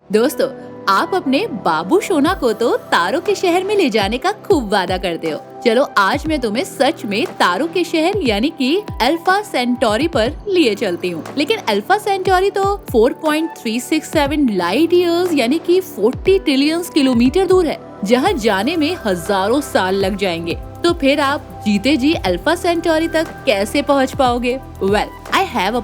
दोस्तों, आप अपने बाबू सोना को तो तारों के शहर में ले जाने का खूब वादा करते हो। चलो आज मैं तुम्हें सच में तारों के शहर यानी कि अल्फा सेंटोरी पर लिए चलती हूँ। लेकिन अल्फा सेंटोरी तो 4.367 लाइट ईयर्स यानी कि 40 ट्रिलियन किलोमीटर दूर है, जहाँ जाने में हजारों साल लग जाएंगे। तो फिर आप जीते जी अल्फा सेंटोरी तक कैसे पहुँच पाओगे? Well, I have a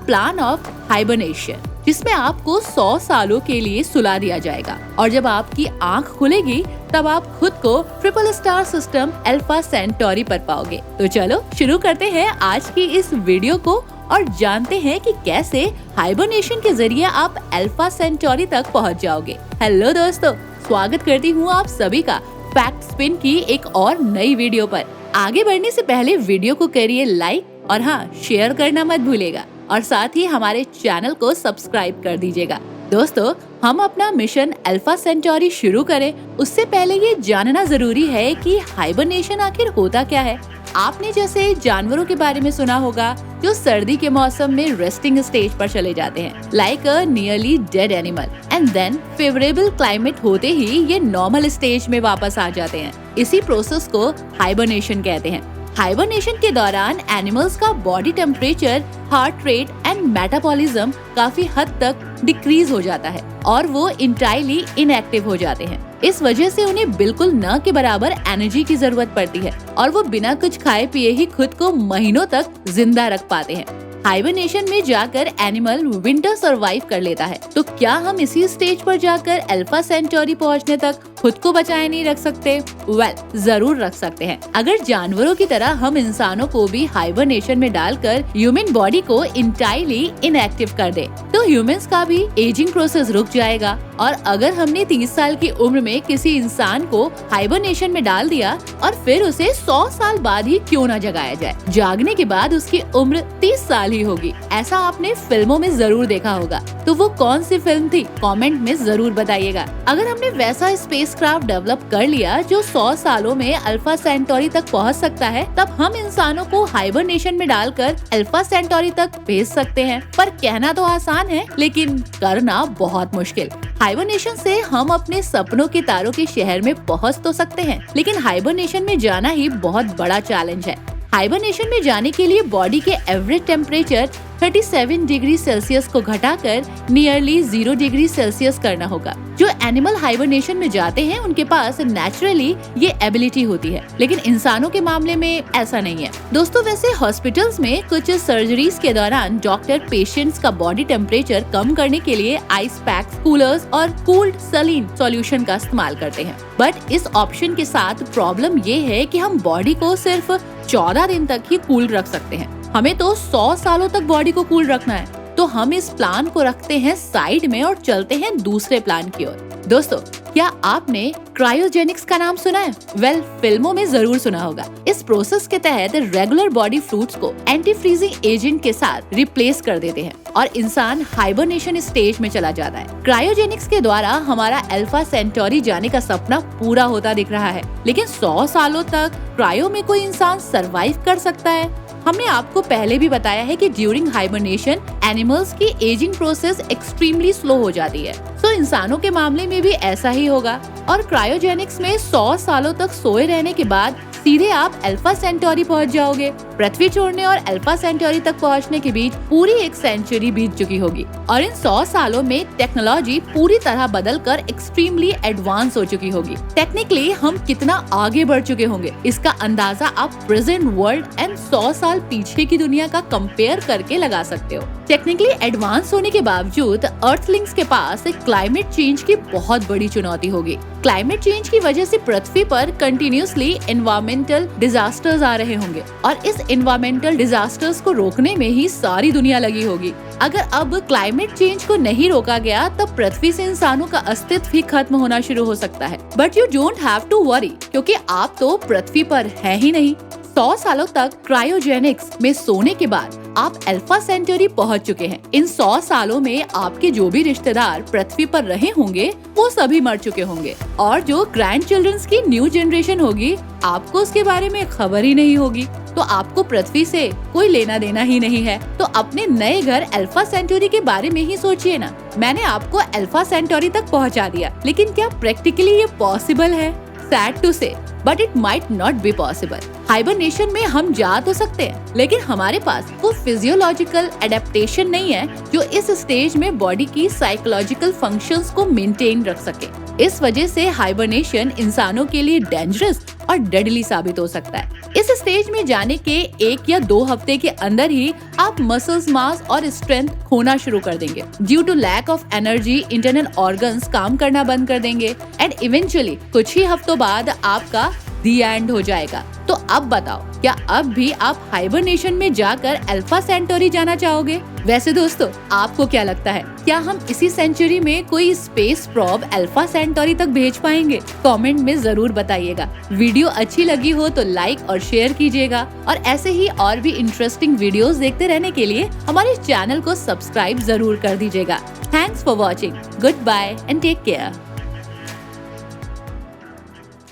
plan of hibernation, जिसमें आपको 100 सालों के लिए सुला दिया जाएगा और जब आपकी आंख खुलेगी तब आप खुद को triple star system alpha Centauri पर पाओगे। तो चलो शुरू करते हैं आज की इस वीडियो को और जानते हैं कि कैसे हाइबरनेशन के जरिए आप अल्फा सेंटोरी तक पहुंच जाओगे। हेलो दोस्तों, स्वागत करती हूँ आप सभी का फैक्ट स्पिन की एक और नई वीडियो पर। आगे बढ़ने से पहले वीडियो को करिए लाइक और हाँ, शेयर करना मत भूलेगा और साथ ही हमारे चैनल को सब्सक्राइब कर दीजिएगा। दोस्तों, हम अपना मिशन अल्फा सेंटोरी शुरू करें उससे पहले ये जानना जरूरी है कि हाइबरनेशन आखिर होता क्या है। आपने जैसे जानवरों के बारे में सुना होगा जो सर्दी के मौसम में रेस्टिंग स्टेज पर चले जाते हैं, like a nearly dead animal, and then favourable climate होते ही ये नॉर्मल स्टेज में वापस आ जाते हैं। इसी प्रोसेस को हाइबरनेशन कहते हैं। हाइबरनेशन के दौरान एनिमल्स का body temperature, heart rate and metabolism काफी हद तक डिक्रीज हो जाता है और वो इंटायरली इनएक्टिव हो जाते हैं। इस वजह से उन्हें बिल्कुल न के बराबर एनर्जी की जरूरत पड़ती है और वो बिना कुछ खाए पिए ही खुद को महीनों तक जिंदा रख पाते हैं। हाइबरनेशन में जाकर एनिमल विंटर सरवाइव कर लेता है। तो क्या हम इसी स्टेज पर जाकर अल्फा सेंटोरी पहुंचने तक खुद को बचाए नहीं रख सकते? वेल, जरूर रख सकते हैं। अगर जानवरों की तरह हम इंसानों को भी हाइबरनेशन में डालकर ह्यूमन बॉडी को इंटायरली इनएक्टिव कर दे तो ह्यूमंस का भी एजिंग प्रोसेस रुक जाएगा। और अगर हमने 30 साल की उम्र में किसी इंसान को हाइबरनेशन में डाल दिया और फिर उसे 100 साल बाद ही क्यों न जगाया जाए, जागने के बाद उसकी उम्र 30 साल ही होगी। ऐसा आपने फिल्मों में जरूर देखा होगा। तो वो कौन सी फिल्म थी? कमेंट में जरूर बताइएगा। अगर हमने वैसा स्पेसक्राफ्ट डेवलप कर लिया जो 100 सालों में अल्फा सेंटोरी तक पहुंच सकता है, तब हम इंसानों को हाइबरनेशन में डालकर अल्फा सेंटोरी तक भेज सकते हैं। पर कहना तो आसान है, लेकिन करना बहुत मुश्किल। हाइबरनेशन से हम अपने सपनों के तारों के शहर में पहुंच तो सकते हैं, लेकिन हाइबरनेशन में जाना ही बहुत बड़ा चैलेंज है। हाइबरनेशन में जाने के लिए बॉडी के एवरेज टेम्परेचर 37 डिग्री सेल्सियस को घटाकर नियरली 0 डिग्री सेल्सियस करना होगा। जो एनिमल हाइबरनेशन में जाते हैं उनके पास नेचुरली ये एबिलिटी होती है, लेकिन इंसानों के मामले में ऐसा नहीं है। दोस्तों, वैसे हॉस्पिटल्स में कुछ सर्जरीज के दौरान डॉक्टर पेशेंट्स का बॉडी टेम्परेचर कम करने के लिए आइस पैक्स, कूलर्स और कूल्ड सलीन सॉल्यूशन का इस्तेमाल करते हैं। बट इस ऑप्शन के साथ प्रॉब्लम ये है कि हम बॉडी को सिर्फ 14 दिन तक ही कूल रख सकते हैं। हमें तो 100 सालों तक बॉडी को कूल रखना है। तो हम इस प्लान को रखते हैं साइड में और चलते हैं दूसरे प्लान की ओर। दोस्तों, क्या आपने क्रायोजेनिक्स का नाम सुना है? वेल, फिल्मों में जरूर सुना होगा। इस प्रोसेस के तहत रेगुलर बॉडी फ्लूइड्स को एंटी फ्रीजिंग एजेंट के साथ रिप्लेस कर देते हैं और इंसान हाइबरनेशन स्टेज में चला जाता है। क्रायोजेनिक्स के द्वारा हमारा अल्फा सेंटोरी जाने का सपना पूरा होता दिख रहा है, लेकिन 100 सालों तक क्रायो में कोई इंसान सरवाइव कर सकता है? हमने आपको पहले भी बताया है कि ड्यूरिंग हाइबरनेशन एनिमल्स की एजिंग प्रोसेस एक्सट्रीमली स्लो हो जाती है। तो इंसानों के मामले में भी ऐसा ही होगा और क्रायोजेनिक्स में 100 सालों तक सोए रहने के बाद सीधे आप अल्फा सेंटोरी पहुंच जाओगे। पृथ्वी छोड़ने और अल्फा सेंटोरी तक पहुंचने के बीच पूरी 1 सेंचुरी बीत चुकी होगी और इन 100 सालों में टेक्नोलॉजी पूरी तरह बदलकर एक्सट्रीमली एडवांस हो चुकी होगी। टेक्निकली हम कितना आगे बढ़ चुके होंगे, इसका अंदाजा आप प्रेजेंट वर्ल्ड एंड 100 साल पीछे की दुनिया का कंपेयर करके लगा सकते हो। टेक्निकली एडवांस होने के बावजूद अर्थलिंग्स के पास क्लाइमेट चेंज की बहुत बड़ी चुनौती होगी। क्लाइमेट चेंज की वजह से पृथ्वी पर कंटिन्यूसली एनवायरमेंटल डिजास्टर्स आ रहे होंगे और इस एनवायरमेंटल डिजास्टर्स को रोकने में ही सारी दुनिया लगी होगी। अगर अब क्लाइमेट चेंज को नहीं रोका गया तब पृथ्वी से इंसानों का अस्तित्व ही खत्म होना शुरू हो सकता है। But you don't have to worry, क्योंकि आप तो पृथ्वी पर है ही नहीं। 100 सालों तक क्रायोजेनिक्स में सोने के बाद आप अल्फा सेंटोरी पहुंच चुके हैं। इन 100 सालों में आपके जो भी रिश्तेदार पृथ्वी पर रहे होंगे वो सभी मर चुके होंगे और जो ग्रैंड चिल्ड्रंस की न्यू जनरेशन होगी आपको उसके बारे में खबर ही नहीं होगी। तो आपको पृथ्वी से कोई लेना देना ही नहीं है। तो अपने नए घर अल्फा सेंटोरी के बारे में ही सोचिए ना। मैंने आपको अल्फा सेंटोरी तक पहुंचा दिया, लेकिन क्या प्रैक्टिकली ये पॉसिबल है? सैड टू से, but it might not be possible. Hibernation में हम जा तो सकते हैं, लेकिन हमारे पास वो फिजियोलॉजिकल एडेप्टेशन नहीं है जो इस स्टेज में बॉडी की साइकोलॉजिकल फंक्शंस को मेंटेन रख सके। इस वजह से हाइबरनेशन इंसानों के लिए डेंजरस और डेडली साबित हो सकता है। इस स्टेज में जाने के 1 या 2 हफ्ते के अंदर ही आप मसल्स मास और स्ट्रेंथ खोना शुरू कर देंगे। Due to lack of energy internal organs काम करना बंद कर देंगे एंड इवेंचुअली कुछ ही हफ्तों बाद आपका दी एंड हो जाएगा। तो अब बताओ, क्या अब भी आप हाइबरनेशन में जाकर अल्फा सेंटोरी जाना चाहोगे? वैसे दोस्तों, आपको क्या लगता है, क्या हम इसी सेंचुरी में कोई स्पेस प्रोब अल्फा सेंटोरी तक भेज पाएंगे? कमेंट में जरूर बताइएगा। वीडियो अच्छी लगी हो तो लाइक और शेयर कीजिएगा और ऐसे ही और भी इंटरेस्टिंग वीडियोस देखते रहने के लिए हमारे चैनल को सब्सक्राइब जरूर कर दीजिएगा। Thanks for watching. Goodbye and take care.